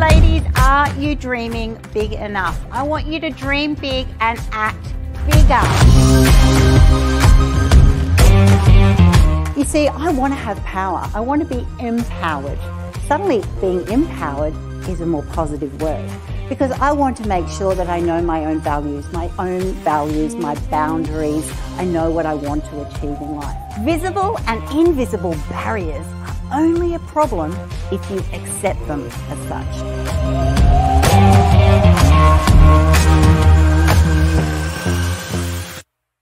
ladies, are you dreaming big enough? I want you to dream big and act bigger. You see, I want to have power. I want to be empowered. Suddenly, being empowered is a more positive word, because I want to make sure that I know my own values, my boundaries. I know what I want to achieve in life. Visible and invisible barriers are only a problem if you accept them as such.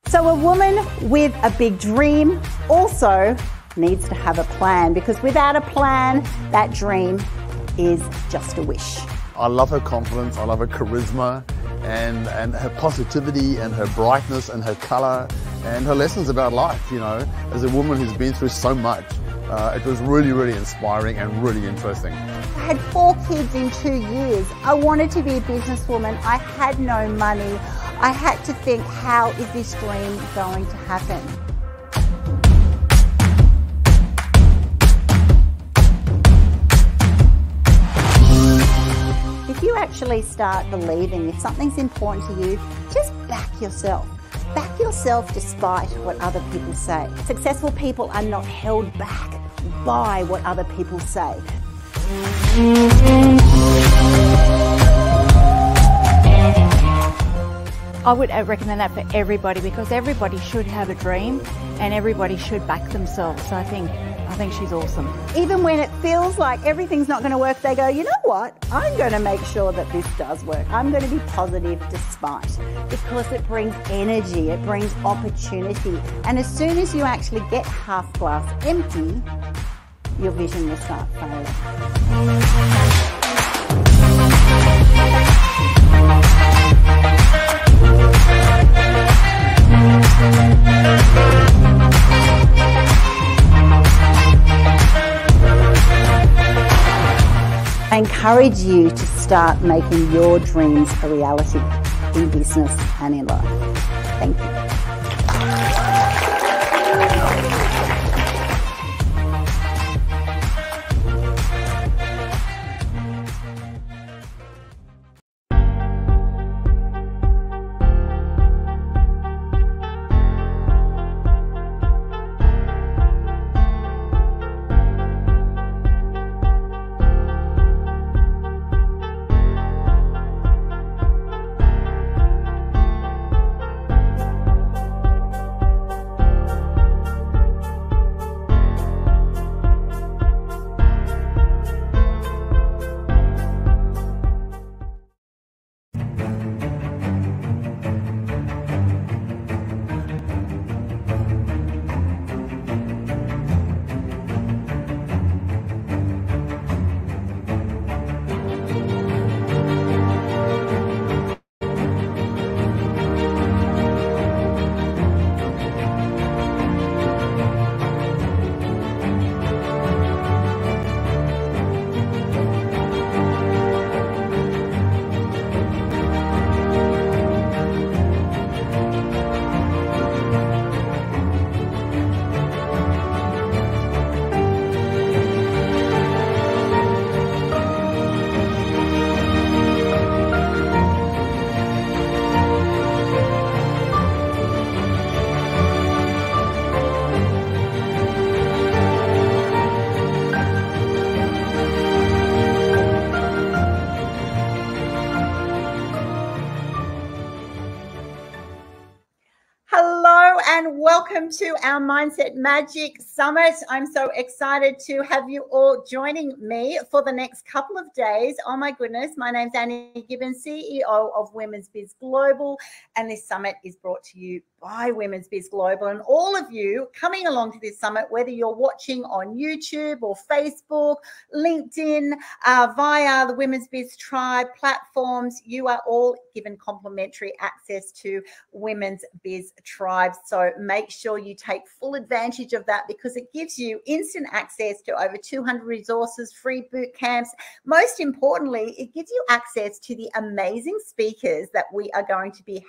So a woman with a big dream also needs to have a plan, because without a plan, that dream is just a wish. I love her confidence, I love her charisma, and her positivity and her brightness and her colour and her lessons about life, you know, as a woman who's been through so much. It was really, really inspiring and really interesting. I had 4 kids in 2 years. I wanted to be a businesswoman. I had no money. I had to think, how is this dream going to happen? If you actually start believing if something's important to you, just back yourself. Back yourself despite what other people say. Successful people are not held back by what other people say. I would recommend that for everybody, because everybody should have a dream and everybody should back themselves. So I think she's awesome. Even when it feels like everything's not going to work, they go, you know what? I'm going to make sure that this does work. I'm going to be positive despite, because it brings energy, it brings opportunity. And as soon as you actually get half glass empty, your vision will start failing. I encourage you to start making your dreams a reality in business and in life. Thank you. And welcome to our Mindset Magic Summit. I'm so excited to have you all joining me for the next couple of days. Oh my goodness, my name's Anniegibbins, CEO of Women's Biz Global, and this summit is brought to you by Women's Biz Global. And all of you coming along to this summit, whether you're watching on YouTube or Facebook, LinkedIn, via the Women's Biz Tribe platforms, you are all given complimentary access to Women's Biz Tribe. So make sure you take full advantage of that, because it gives you instant access to over 200 resources, free boot camps. Most importantly, it gives you access to the amazing speakers that we are going to be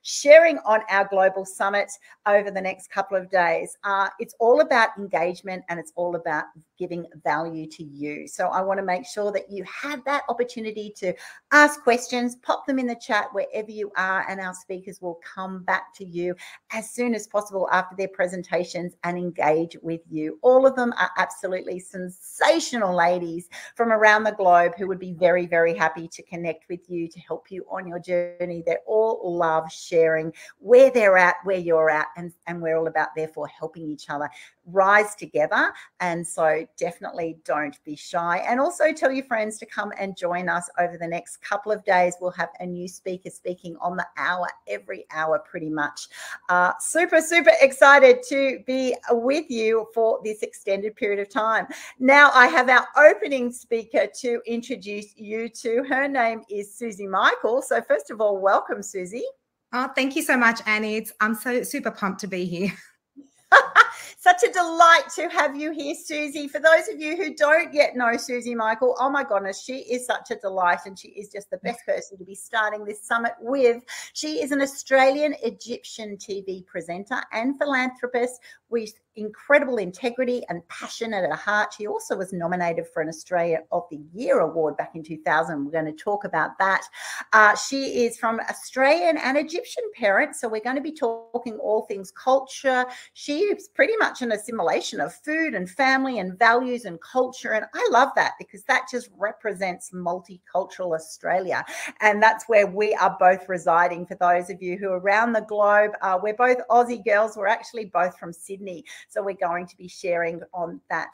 sharing on our global summit over the next couple of days. It's all about engagement, and it's all about giving value to you. So I want to make sure that you have that opportunity to ask questions, pop them in the chat wherever you are, and our speakers will come back to you as soon as possible after their presentations and engage with you. All of them are absolutely sensational ladies from around the globe who would be very, very happy to connect with you, to help you on your journey. They all love sharing where they're at, where you're at, and we're all about therefore helping each other rise together. And so definitely don't be shy, and also tell your friends to come and join us over the next couple of days. We'll have a new speaker speaking on the hour, every hour pretty much. Super excited to be with you for this extended period of time. Now I have our opening speaker to introduce you to. Her name is Suzy Michael. So first of all, welcome, Suzy. Oh, thank you so much, Annie. I'm so super pumped to be here. Such a delight to have you here, Suzy. For those of you who don't yet know Suzy Michael, oh my goodness, she is such a delight, and she is just the best person to be starting this summit with. She is an Australian Egyptian TV presenter and philanthropist with incredible integrity and passion at her heart. She also was nominated for an Australia of the Year award back in 2000. We're going to talk about that. She is from Australian and Egyptian parents, so we're going to be talking all things culture. She is pretty much an assimilation of food and family and values and culture, and I love that because that just represents multicultural Australia, and that's where we are both residing. For those of you who are around the globe, we're both Aussie girls. We're actually both from Sydney. So we're going to be sharing on that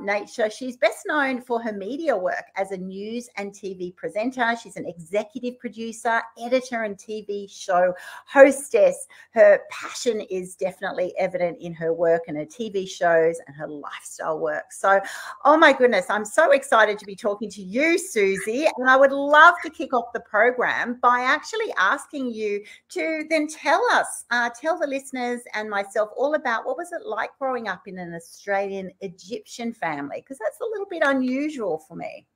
nature. She's best known for her media work as a news and TV presenter. She's an executive producer, editor, and TV show hostess. Her passion is definitely evident in her work and her TV shows and her lifestyle work. So, oh my goodness, I'm so excited to be talking to you, Suzy. And I would love to kick off the program by actually asking you to then tell us, tell the listeners and myself all about what was it like growing up in an Australian Egyptian family, because that's a little bit unusual for me.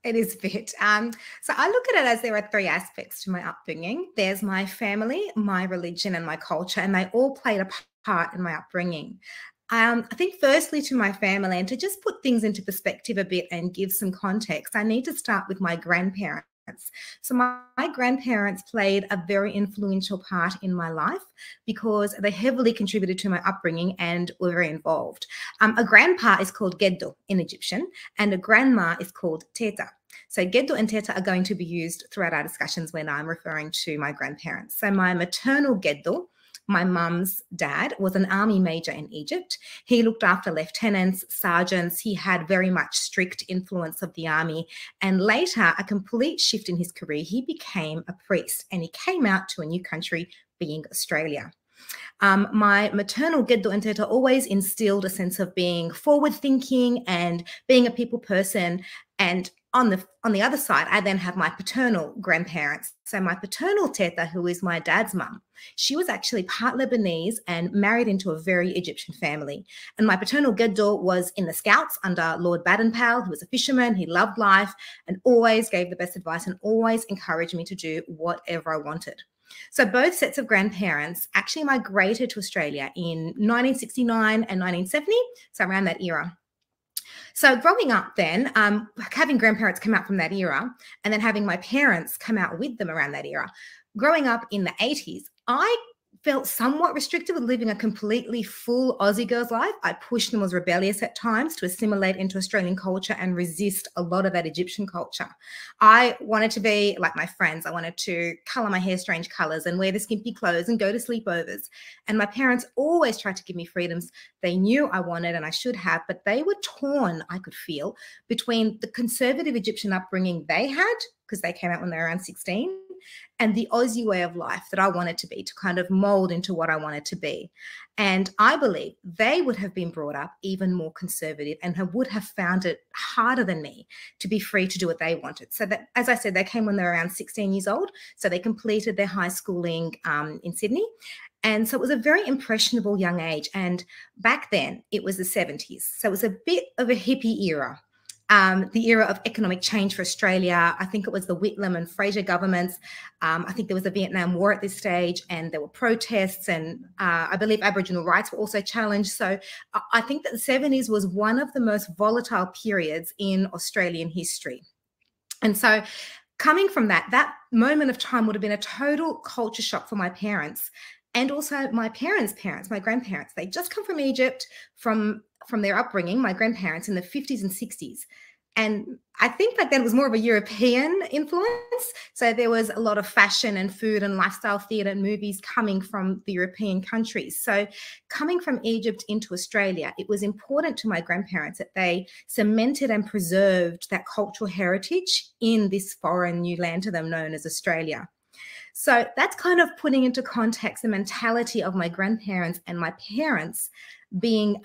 It is a bit. So I look at it as there are three aspects to my upbringing. There's my family, my religion, and my culture, and they all played a part in my upbringing. I think firstly to my family, and to just put things into perspective a bit and give some context, I need to start with my grandparents. So my grandparents played a very influential part in my life because they heavily contributed to my upbringing and were very involved. A grandpa is called Geddo in Egyptian, and a grandma is called Teta. So Geddo and Teta are going to be used throughout our discussions when I'm referring to my grandparents. So my maternal Geddo, my mum's dad, was an army major in Egypt. He looked after lieutenants, sergeants. He had very much strict influence of the army. And later, a complete shift in his career, he became a priest, and he came out to a new country, being Australia. My maternal Geddo and Teta always instilled a sense of being forward-thinking and being a people person. And on the other side, I then have my paternal grandparents. So my paternal Teta, who is my dad's mum, she was actually part Lebanese and married into a very Egyptian family. And my paternal Geddo was in the Scouts under Lord Baden-Powell, who was a fisherman. He loved life and always gave the best advice and always encouraged me to do whatever I wanted. So both sets of grandparents actually migrated to Australia in 1969 and 1970, so around that era. So growing up then, having grandparents come out from that era and then having my parents come out with them around that era, growing up in the 80s, I felt somewhat restricted with living a completely full Aussie girl's life. I pushed and was rebellious at times to assimilate into Australian culture and resist a lot of that Egyptian culture. I wanted to be like my friends. I wanted to colour my hair strange colours and wear the skimpy clothes and go to sleepovers. And my parents always tried to give me freedoms they knew I wanted and I should have, but they were torn, I could feel, between the conservative Egyptian upbringing they had, because they came out when they were around 16, and the Aussie way of life that I wanted to be, to kind of mold into what I wanted to be. And I believe they would have been brought up even more conservative and would have found it harder than me to be free to do what they wanted. So that, as I said, they came when they were around 16 years old. So they completed their high schooling in Sydney. And so it was a very impressionable young age. And back then it was the 70s. So it was a bit of a hippie era. the era of economic change for Australia. I think it was the Whitlam and Fraser governments. I think there was the Vietnam War at this stage, and there were protests, and I believe Aboriginal rights were also challenged. So I think that the 70s was one of the most volatile periods in Australian history. And so coming from that moment of time would have been a total culture shock for my parents, and also my parents' parents, my grandparents. They just come from Egypt, from their upbringing, my grandparents in the 50s and 60s. And I think back then it was more of a European influence. So there was a lot of fashion and food and lifestyle theatre and movies coming from the European countries. So coming from Egypt into Australia, it was important to my grandparents that they cemented and preserved that cultural heritage in this foreign new land to them known as Australia. So that's kind of putting into context the mentality of my grandparents and my parents being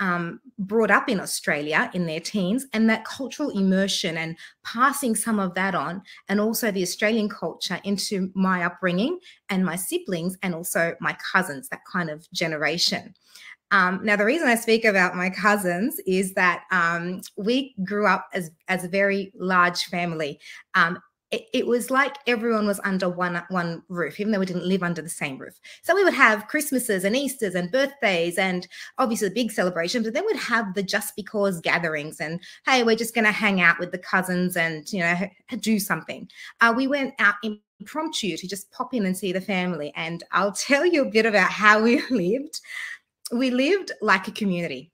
brought up in Australia in their teens, and that cultural immersion and passing some of that on, and also the Australian culture into my upbringing and my siblings and also my cousins, that kind of generation. Now, the reason I speak about my cousins is that we grew up as a very large family. It was like everyone was under one roof, even though we didn't live under the same roof. So we would have Christmases and Easters and birthdays and obviously the big celebrations, but then we'd have the just because gatherings and, hey, we're just going to hang out with the cousins and, you know, do something. We went out impromptu to just pop in and see the family. And I'll tell you a bit about how we lived. We lived like a community.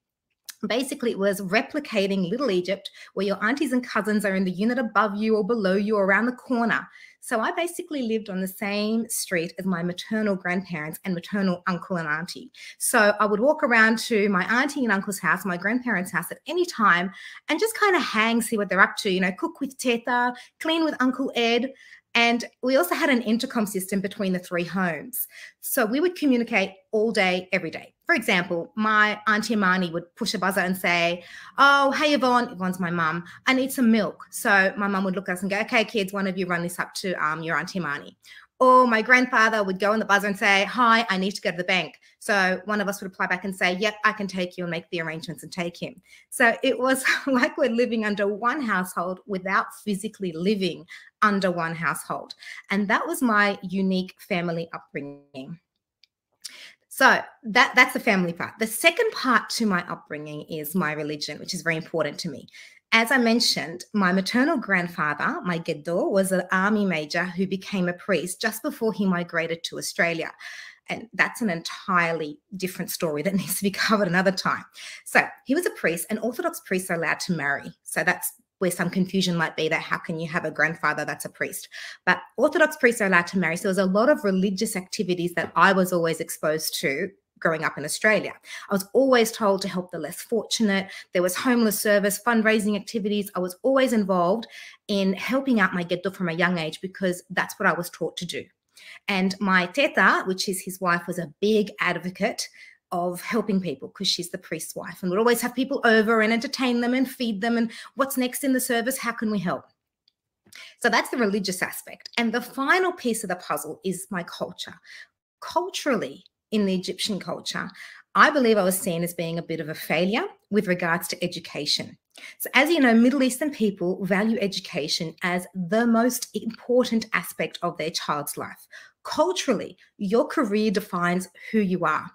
Basically, it was replicating Little Egypt, where your aunties and cousins are in the unit above you or below you or around the corner. So I basically lived on the same street as my maternal grandparents and maternal uncle and auntie. So I would walk around to my auntie and uncle's house, my grandparents' house at any time, and just kind of hang, see what they're up to, you know, cook with Teta, clean with Uncle Ed. And we also had an intercom system between the three homes. So we would communicate all day, every day. For example, my Auntie Imani would push a buzzer and say, oh, hey, Yvonne, Yvonne's my mum, I need some milk. So my mum would look at us and go, okay, kids, one of you run this up to your Auntie Imani. Or my grandfather would go on the buzzer and say, hi, I need to go to the bank. So one of us would reply back and say, yep, I can take you, and make the arrangements and take him. So it was like we're living under one household without physically living under one household. And that was my unique family upbringing. So that's the family part. The second part to my upbringing is my religion, which is very important to me. As I mentioned, my maternal grandfather, my Geddo, was an army major who became a priest just before he migrated to Australia. And that's an entirely different story that needs to be covered another time. So he was a priest, and Orthodox priests are allowed to marry. So that's where some confusion might be, that how can you have a grandfather that's a priest? But Orthodox priests are allowed to marry. So there was a lot of religious activities that I was always exposed to growing up in Australia. I was always told to help the less fortunate. There was homeless service, fundraising activities. I was always involved in helping out my Geddo from a young age because that's what I was taught to do. And my Teta, which is his wife, was a big advocate of helping people because she's the priest's wife and would always have people over and entertain them and feed them and what's next in the service, how can we help? So that's the religious aspect. And the final piece of the puzzle is my culture. Culturally, in the Egyptian culture, I believe I was seen as being a bit of a failure with regards to education. So as you know, Middle Eastern people value education as the most important aspect of their child's life. Culturally, your career defines who you are.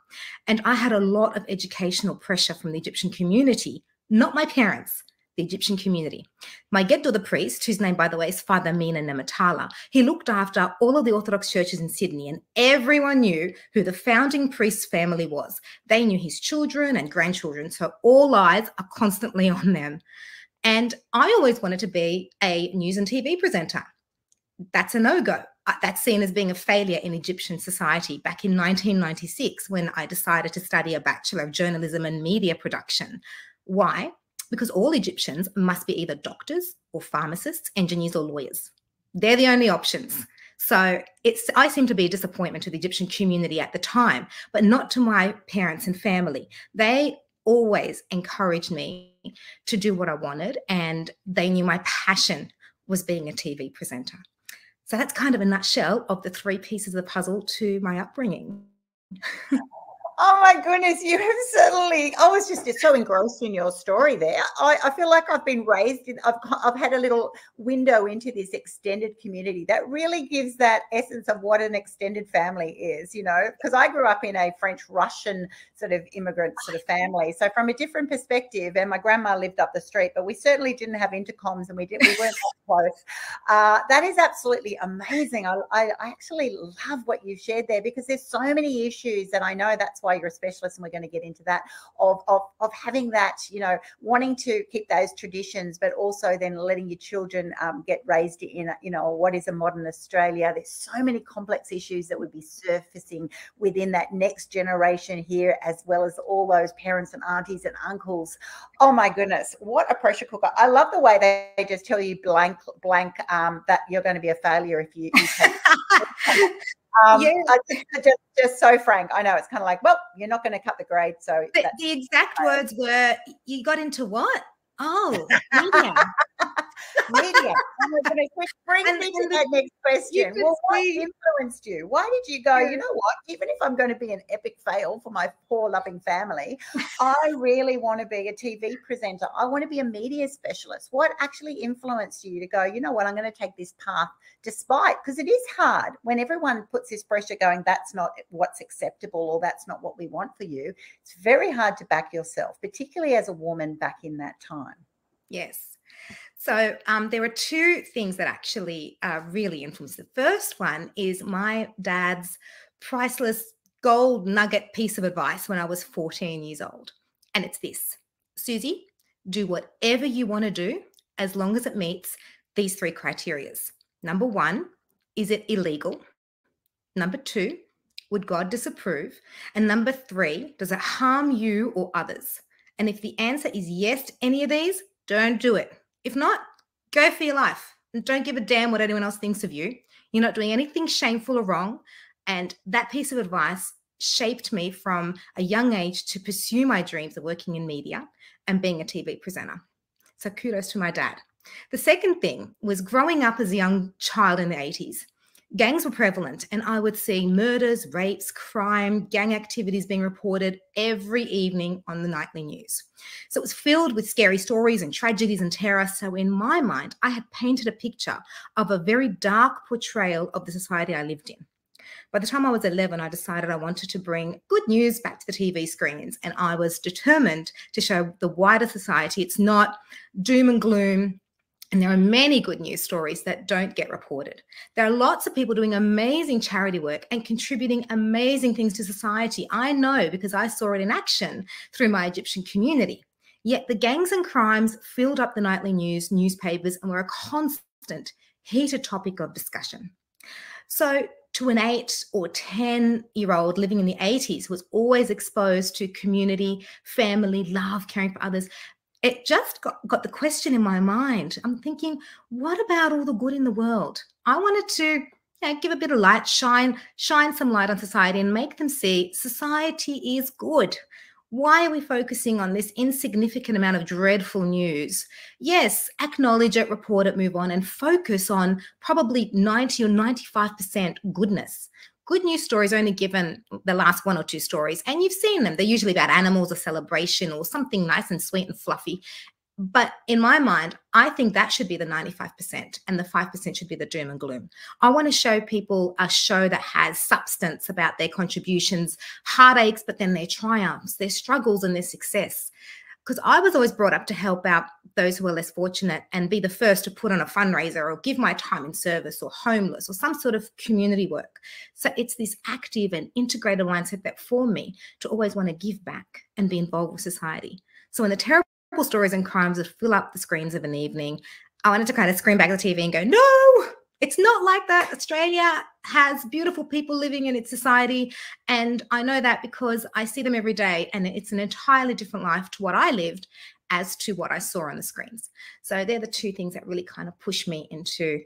And I had a lot of educational pressure from the Egyptian community, not my parents, the Egyptian community. My Geddo, the priest, whose name, by the way, is Father Mina Nematala, he looked after all of the Orthodox churches in Sydney, and everyone knew who the founding priest's family was. They knew his children and grandchildren, so all eyes are constantly on them. And I always wanted to be a news and TV presenter. That's a no-go. That's seen as being a failure in Egyptian society back in 1996 when I decided to study a Bachelor of Journalism and Media Production. Why? Because all Egyptians must be either doctors or pharmacists, engineers or lawyers. They're the only options. So I seem to be a disappointment to the Egyptian community at the time, but not to my parents and family. They always encouraged me to do what I wanted, and they knew my passion was being a TV presenter. So that's kind of a nutshell of the three pieces of the puzzle to my upbringing. Oh my goodness, you have certainly, I was just so engrossed in your story there. I feel like I've been raised in, I've had a little window into this extended community that really gives that essence of what an extended family is, you know, because I grew up in a French-Russian sort of immigrant sort of family. So from a different perspective, and my grandma lived up the street, but we certainly didn't have intercoms and we weren't that close. That is absolutely amazing. I actually love what you've shared there, because there's so many issues that I know that's why you're a specialist, and we're going to get into that, of having that, you know, wanting to keep those traditions, but also then letting your children get raised in, you know, what is a modern Australia. There's so many complex issues that would be surfacing within that next generation here, as well as all those parents and aunties and uncles. Oh my goodness, what a pressure cooker. I love the way they just tell you blank that you're going to be a failure if you take just so frank. I know it's kind of like, well, you're not going to cut the grade. So the exact words were, you got into what? Oh, media. Media. Which brings me to that next question. Well, what influenced you? Why did you go, you know what, even if I'm going to be an epic fail for my poor loving family, I really want to be a TV presenter. I want to be a media specialist. What actually influenced you to go, you know what, I'm going to take this path, despite, because it is hard when everyone puts this pressure going, that's not what's acceptable, or that's not what we want for you. It's very hard to back yourself, particularly as a woman back in that time. Yes. So there are two things that actually really influenced. The first one is my dad's priceless gold nugget piece of advice when I was 14 years old. And it's this: Suzy, do whatever you want to do as long as it meets these three criteria. Number one, is it illegal? Number two, would God disapprove? And number three, does it harm you or others? And if the answer is yes to any of these, don't do it. If not, go for your life and don't give a damn what anyone else thinks of you. You're not doing anything shameful or wrong. And that piece of advice shaped me from a young age to pursue my dreams of working in media and being a TV presenter. So kudos to my dad. The second thing was growing up as a young child in the 80s. Gangs were prevalent, and I would see murders, rapes, crime, gang activities being reported every evening on the nightly news. So it was filled with scary stories and tragedies and terror. So in my mind, I had painted a picture of a very dark portrayal of the society I lived in. By the time I was 11, I decided I wanted to bring good news back to the TV screens, and I was determined to show the wider society it's not doom and gloom. And there are many good news stories that don't get reported. There are lots of people doing amazing charity work and contributing amazing things to society. I know because I saw it in action through my Egyptian community. Yet the gangs and crimes filled up the nightly news, newspapers, and were a constant, heated topic of discussion. So to an 8 or 10-year-old living in the 80s was always exposed to community, family, love, caring for others. It just got the question in my mind. I'm thinking, what about all the good in the world? I wanted to give a bit of light, shine some light on society and make them see society is good. Why are we focusing on this insignificant amount of dreadful news? Yes, acknowledge it, report it, move on, and focus on probably 90 or 95% goodness. Good news stories are only given the last 1 or 2 stories, and you've seen them. They're usually about animals or celebration or something nice and sweet and fluffy. But in my mind, I think that should be the 95%, and the 5% should be the doom and gloom. I want to show people a show that has substance about their contributions, heartaches, but then their triumphs, their struggles and their success. Because I was always brought up to help out those who are less fortunate and be the first to put on a fundraiser or give my time in service or homeless or some sort of community work. So it's this active and integrated mindset that formed me to always want to give back and be involved with society. So when the terrible stories and crimes would fill up the screens of an evening, I wanted to kind of scream back at the TV and go, no, it's not like that. Australia has beautiful people living in its society. And I know that because I see them every day, and it's an entirely different life to what I lived as to what I saw on the screens. So they're the two things that really kind of push me into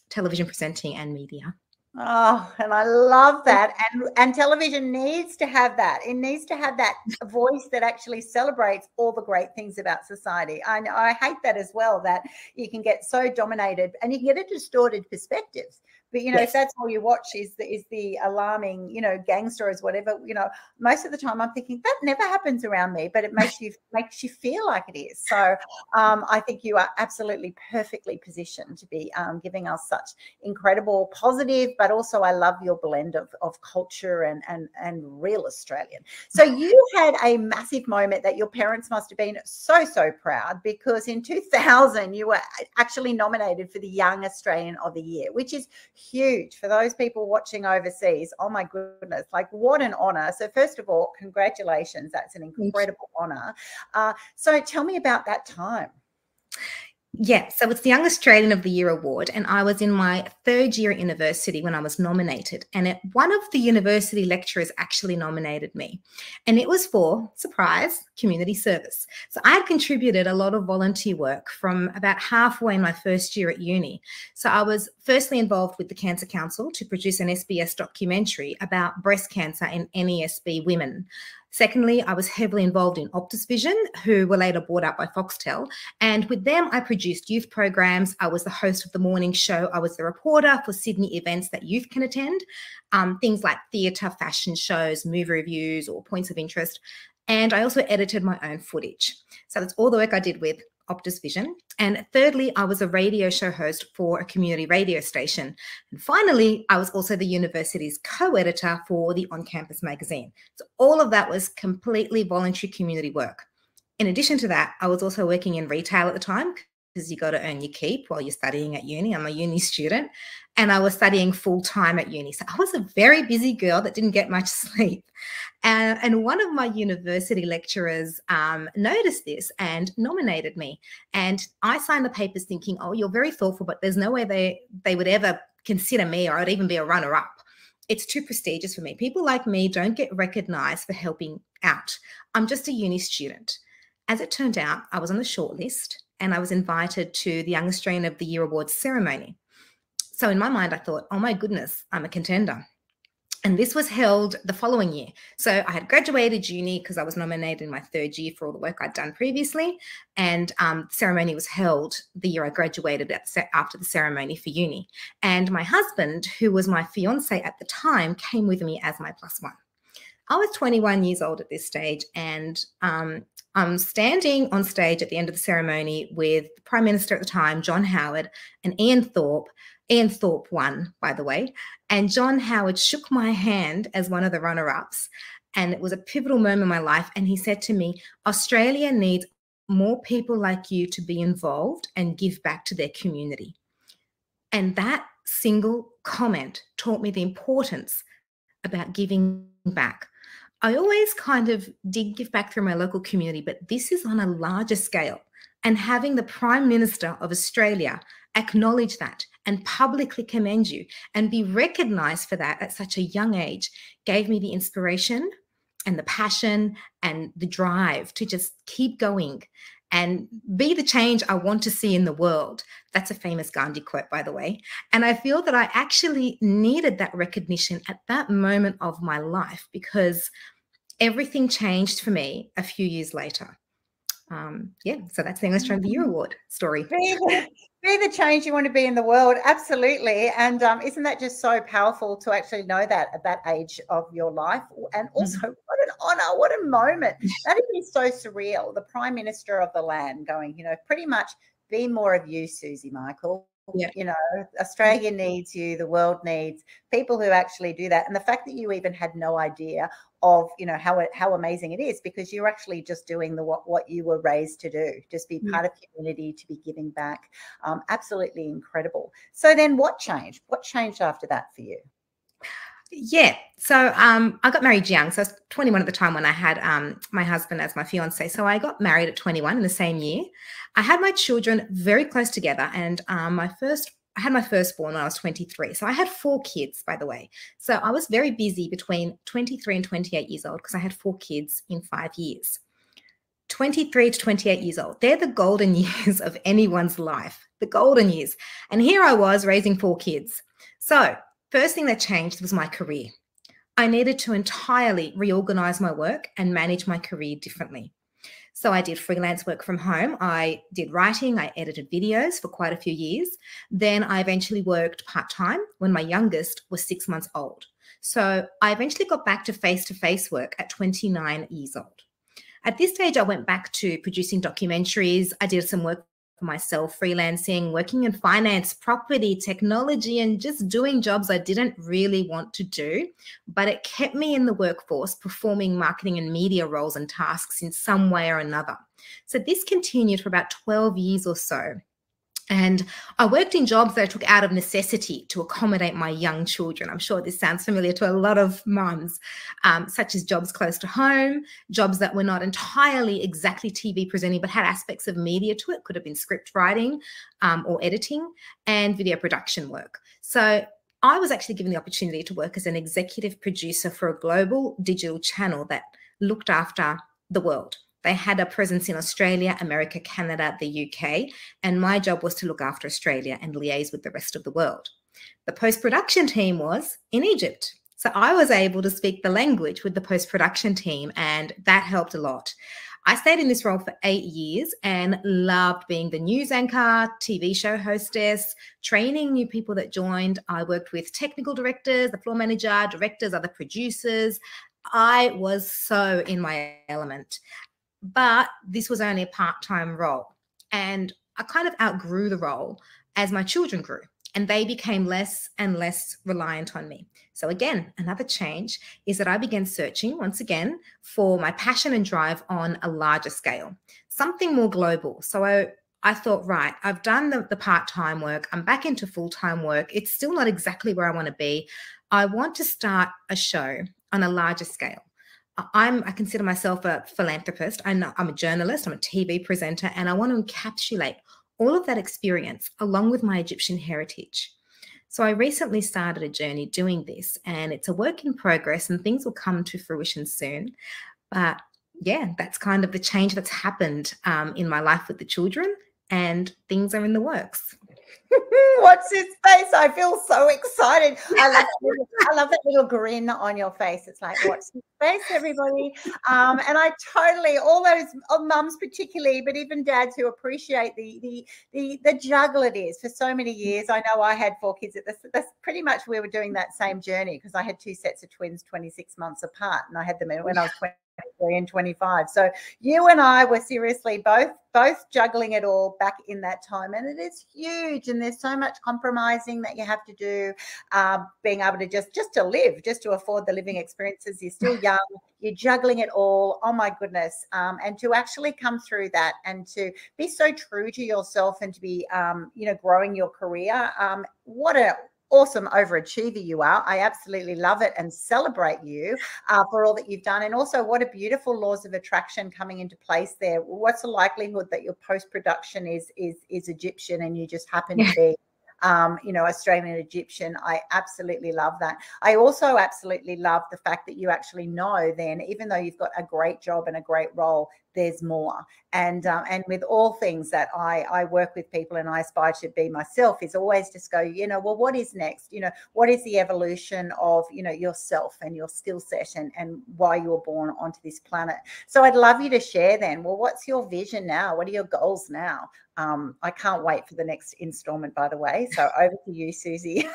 television presenting and media. Oh, and I love that. And television needs to have that. It needs to have that voice that actually celebrates all the great things about society. I hate that as well, that you can get so dominated and you can get a distorted perspective But, you know, if that's all you watch is the alarming, you know, gang stories, whatever, you know, most of the time I'm thinking that never happens around me, but it makes you feel like it is. So I think you are absolutely perfectly positioned to be giving us such incredible positive, but also I love your blend of culture and real Australian. So you had a massive moment that your parents must have been so proud, because in 2000 you were actually nominated for the Young Australian of the Year, which is huge for those people watching overseas. Oh my goodness, like what an honor. So first of all, congratulations. That's an incredible honor. So tell me about that time. Yeah, so it's the Young Australian of the Year award, and I was in my 3rd year at university when I was nominated, and one of the university lecturers actually nominated me, and it was for, surprise, community service. So I had contributed a lot of volunteer work from about halfway in my 1st year at uni. So I was firstly involved with the Cancer Council to produce an SBS documentary about breast cancer in NESB women. Secondly, I was heavily involved in Optus Vision, who were later bought out by Foxtel. And with them, I produced youth programs. I was the host of the morning show. I was the reporter for Sydney events that youth can attend, things like theatre, fashion shows, movie reviews, or points of interest. And I also edited my own footage. So that's all the work I did with Optus Vision. And thirdly, I was a radio show host for a community radio station. And finally, I was also the university's co-editor for the On-Campus magazine. So all of that was completely voluntary community work. In addition to that, I was also working in retail at the time, because you got to earn your keep while you're studying at uni. I'm a uni student, and I was studying full-time at uni. So I was a very busy girl that didn't get much sleep. And one of my university lecturers noticed this and nominated me. And I signed the papers thinking, oh, you're very thoughtful, but there's no way they would ever consider me, or I'd even be a runner-up. It's too prestigious for me. People like me don't get recognized for helping out. I'm just a uni student. As it turned out, I was on the shortlist, and I was invited to the Young Australian of the Year Awards ceremony. So in my mind, I thought, oh my goodness, I'm a contender. And this was held the following year. So I had graduated uni because I was nominated in my 3rd year for all the work I'd done previously. And the ceremony was held the year I graduated after the ceremony for uni. And my husband, who was my fiance at the time, came with me as my +1. I was 21 years old at this stage, and I'm standing on stage at the end of the ceremony with the Prime Minister at the time, John Howard, and Ian Thorpe. Ian Thorpe won, by the way, and John Howard shook my hand as one of the runner-ups, and it was a pivotal moment in my life. And he said to me, Australia needs more people like you to be involved and give back to their community. And that single comment taught me the importance about giving back. I always kind of did give back through my local community, but this is on a larger scale. And having the Prime Minister of Australia acknowledge that and publicly commend you and be recognized for that at such a young age gave me the inspiration and the passion and the drive to just keep going and be the change I want to see in the world. That's a famous Gandhi quote, by the way. And I feel that I actually needed that recognition at that moment of my life, because everything changed for me a few years later. Yeah, so that's the Young Australian of the Year Award story. Be the change you want to be in the world. Absolutely. And isn't that just so powerful to actually know that at that age of your life? And also, what an honor, what a moment. That is so surreal. The Prime Minister of the land going, you know, pretty much be more of you, Suzy Michael. Yeah. You know, Australia needs you, the world needs people who actually do that. And the fact that you even had no idea of, you know, how amazing it is, because you're actually just doing what you were raised to do, just be part of community, to be giving back. Absolutely incredible. So then what changed? What changed after that for you? Yeah. So I got married young. So I was 21 at the time when I had my husband as my fiance. So I got married at 21 in the same year. I had my children very close together, and I had my firstborn when I was 23. So I had 4 kids, by the way. So I was very busy between 23 and 28 years old because I had 4 kids in 5 years. 23 to 28 years old. They're the golden years of anyone's life, the golden years. And here I was raising 4 kids. So first thing that changed was my career. I needed to entirely reorganize my work and manage my career differently. So I did freelance work from home. I did writing. I edited videos for quite a few years. Then I eventually worked part-time when my youngest was 6 months old. So I eventually got back to face-to-face work at 29 years old. At this stage, I went back to producing documentaries. I did some work for myself, freelancing, working in finance, property, technology, and just doing jobs I didn't really want to do, but it kept me in the workforce, performing marketing and media roles and tasks in some way or another. So this continued for about 12 years or so. And I worked in jobs that I took out of necessity to accommodate my young children. I'm sure this sounds familiar to a lot of mums, such as jobs close to home, jobs that were not entirely exactly TV presenting, but had aspects of media to it. Could have been script writing or editing and video production work. So I was actually given the opportunity to work as an executive producer for a global digital channel that looked after the world. They had a presence in Australia, America, Canada, the UK, and my job was to look after Australia and liaise with the rest of the world. The post-production team was in Egypt. So I was able to speak the language with the post-production team, and that helped a lot. I stayed in this role for 8 years and loved being the news anchor, TV show hostess, training new people that joined. I worked with technical directors, the floor manager, directors, other producers. I was so in my element. But this was only a part-time role. And I kind of outgrew the role as my children grew and they became less and less reliant on me. So again, another change is that I began searching once again for my passion and drive on a larger scale, something more global. So I thought, right, I've done the part-time work. I'm back into full-time work. It's still not exactly where I want to be. I want to start a show on a larger scale. I consider myself a philanthropist. I'm a journalist, I'm a TV presenter, and I want to encapsulate all of that experience along with my Egyptian heritage. So I recently started a journey doing this, and it's a work in progress and things will come to fruition soon. But yeah, that's kind of the change that's happened in my life with the children, and things are in the works. Watch this face. I feel so excited. I love that little grin on your face. It's like, watch this space, everybody. And I totally, all those mums particularly, but even dads who appreciate the juggle it is for so many years. I know I had 4 kids. That's pretty much we were doing that same journey because I had 2 sets of twins 26 months apart, and I had them when I was 23 and 25. So you and I were seriously both juggling it all back in that time, and it is huge. And there's so much compromising that you have to do, being able to just to live, just to afford the living experiences. You're still young, you're juggling it all. Oh my goodness. And to actually come through that and to be so true to yourself and to be, growing your career. What a awesome overachiever you are. I absolutely love it and celebrate you for all that you've done. And also what a beautiful laws of attraction coming into place there. What's the likelihood that your post-production is Egyptian and you just happen to be Australian Egyptian? I absolutely love that. I also absolutely love the fact that you actually know then, even though you've got a great job and a great role, there's more. And with all things that I work with people and I aspire to be myself is always just go, well, what is next? What is the evolution of, yourself and your skill set and why you were born onto this planet? So I'd love you to share then, well, what's your vision now? What are your goals now? I can't wait for the next installment, by the way. So over to you, Suzy.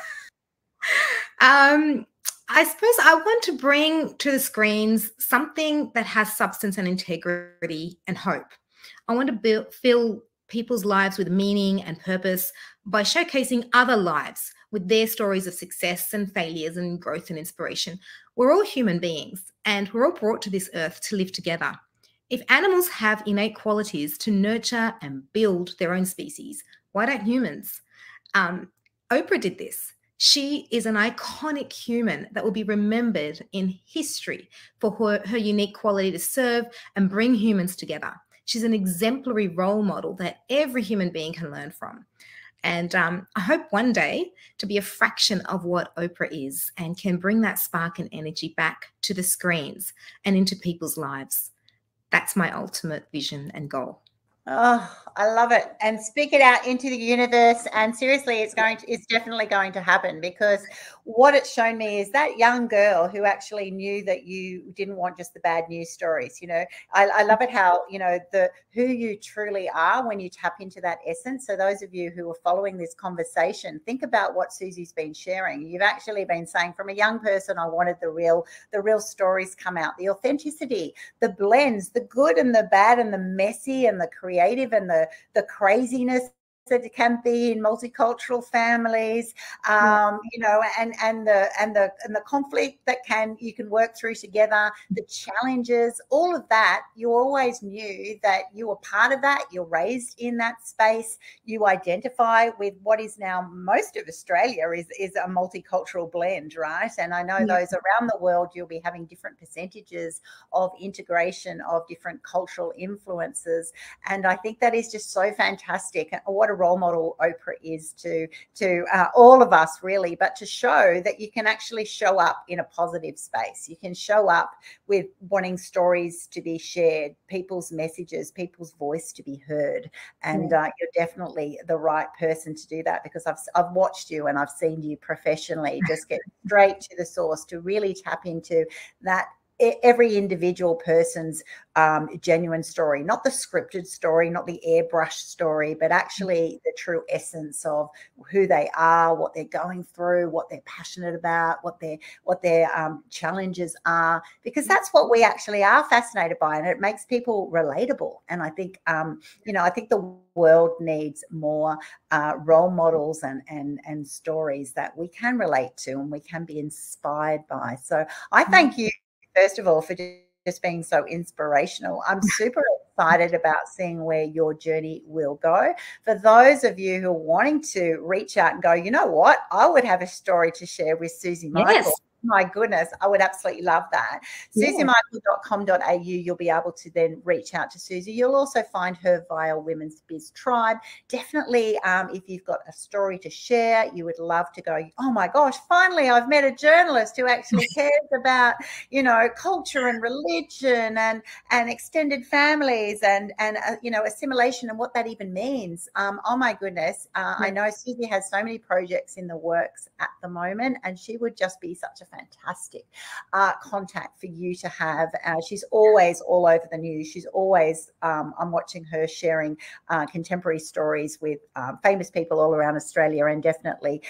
I suppose I want to bring to the screens something that has substance and integrity and hope. I want to fill people's lives with meaning and purpose by showcasing other lives with their stories of success and failures and growth and inspiration. We're all human beings and we're all brought to this earth to live together. If animals have innate qualities to nurture and build their own species, why don't humans? Oprah did this. She is an iconic human that will be remembered in history for her unique quality to serve and bring humans together. She's an exemplary role model that every human being can learn from. And I hope one day to be a fraction of what Oprah is and can bring that spark and energy back to the screens and into people's lives. That's my ultimate vision and goal. Oh, I love it. And speak it out into the universe. And seriously, it's definitely going to happen, because what it's shown me is that young girl who actually knew that you didn't want just the bad news stories. I love it how, who you truly are when you tap into that essence. So those of you who are following this conversation, think about what Suzy's been sharing. You've actually been saying, from a young person, I wanted the real stories come out, the authenticity, the blends, the good and the bad and the messy and the creative and the craziness that it can be in multicultural families, and the conflict that you can work through together, the challenges, all of that. You always knew that you were part of that. You're raised in that space. You identify with what is now most of Australia is a multicultural blend, right? And I know those around the world, you'll be having different percentages of integration of different cultural influences. And I think that is just so fantastic. What a role model Oprah is to all of us, really, but to show that you can actually show up in a positive space. You can show up with wanting stories to be shared, people's messages, people's voice to be heard. And you're definitely the right person to do that, because I've watched you and I've seen you professionally just get straight to the source, to really tap into that every individual person's genuine story, not the scripted story, not the airbrushed story, but actually the true essence of who they are, what they're going through, what they're passionate about, what their challenges are, because that's what we actually are fascinated by, and it makes people relatable. And I think I think the world needs more role models and stories that we can relate to and we can be inspired by. So I thank you, first of all, for just being so inspirational. I'm super excited about seeing where your journey will go. For those of you who are wanting to reach out and go, you know what, I would have a story to share with Suzy Michael. Yes. My goodness, I would absolutely love that. SuzyMichael.com.au, you'll be able to then reach out to Suzy. You'll also find her via Women's Biz Tribe. Definitely, if you've got a story to share, you would love to go, oh my gosh, finally I've met a journalist who actually cares about, culture and religion and extended families and assimilation and what that even means. Oh my goodness. I know Suzy has so many projects in the works at the moment, and she would just be such a fantastic contact for you to have. She's always all over the news. She's always, I'm watching her sharing contemporary stories with famous people all around Australia, and definitely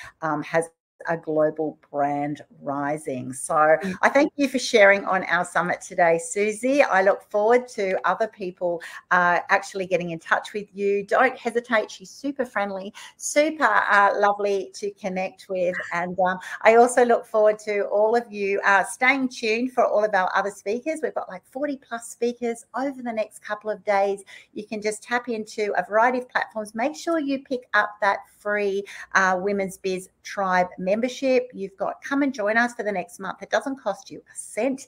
has a global brand rising. So I thank you for sharing on our summit today, Suzy. I look forward to other people actually getting in touch with you. Don't hesitate. She's super friendly, super lovely to connect with. And I also look forward to all of you staying tuned for all of our other speakers. We've got like 40 plus speakers over the next couple of days. You can just tap into a variety of platforms. Make sure you pick up that free Women's Biz Tribe membership. Come and join us for the next month. It doesn't cost you a cent.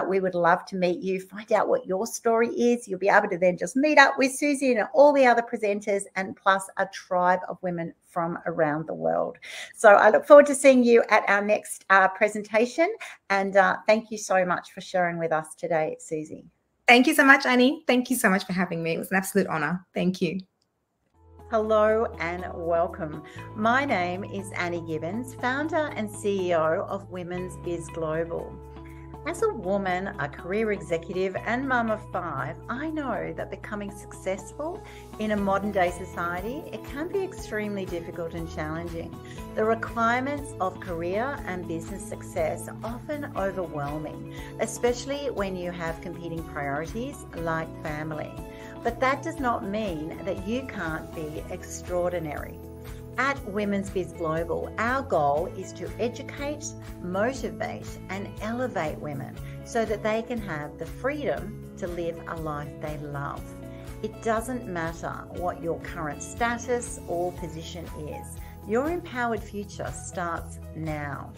We would love to meet you, find out what your story is. You'll be able to then just meet up with Suzy and all the other presenters, and plus a tribe of women from around the world. So I look forward to seeing you at our next presentation. And thank you so much for sharing with us today, Suzy. Thank you so much, Annie. Thank you so much for having me. It was an absolute honor. Thank you. Hello and welcome. My name is Annie Gibbins, founder and CEO of Women's Biz Global. As a woman, a career executive and mum of 5, I know that becoming successful in a modern day society, it can be extremely difficult and challenging. The requirements of career and business success are often overwhelming, especially when you have competing priorities like family. But that does not mean that you can't be extraordinary. At Women's Biz Global, our goal is to educate, motivate, and elevate women so that they can have the freedom to live a life they love. It doesn't matter what your current status or position is. Your empowered future starts now.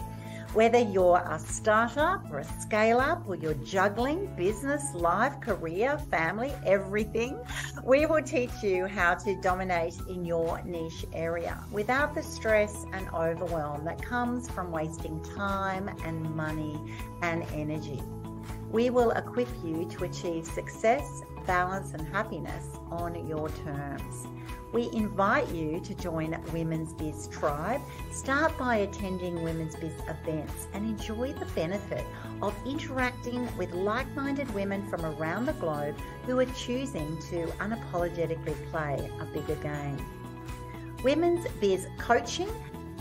Whether you're a startup or a scale-up, or you're juggling business, life, career, family, everything, we will teach you how to dominate in your niche area without the stress and overwhelm that comes from wasting time and money and energy. We will equip you to achieve success balance and happiness on your terms. We invite you to join Women's Biz Tribe. Start by attending Women's Biz events and enjoy the benefit of interacting with like-minded women from around the globe who are choosing to unapologetically play a bigger game. Women's Biz Coaching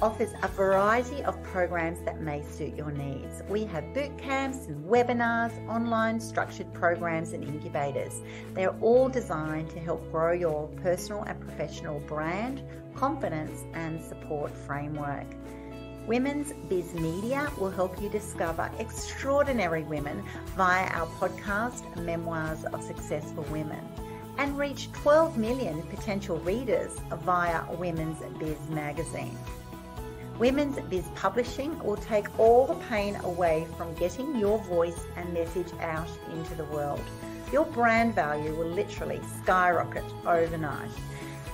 offers a variety of programs that may suit your needs. We have boot camps and webinars, online structured programs and incubators. They're all designed to help grow your personal and professional brand, confidence and support framework. Women's Biz Media will help you discover extraordinary women via our podcast, Memoirs of Successful Women, and reach 12 million potential readers via Women's Biz Magazine. Women's Biz Publishing will take all the pain away from getting your voice and message out into the world. Your brand value will literally skyrocket overnight.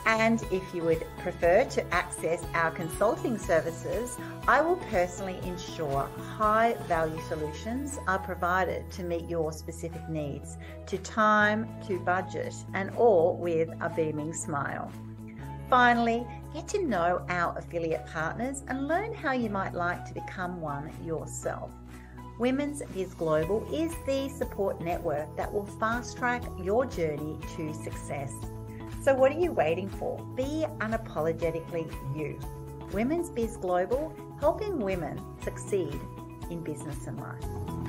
And if you would prefer to access our consulting services, I will personally ensure high value solutions are provided to meet your specific needs, to time, to budget, and all with a beaming smile. Finally, get to know our affiliate partners and learn how you might like to become one yourself. Women's Biz Global is the support network that will fast track your journey to success. So what are you waiting for? Be unapologetically you. Women's Biz Global, helping women succeed in business and life.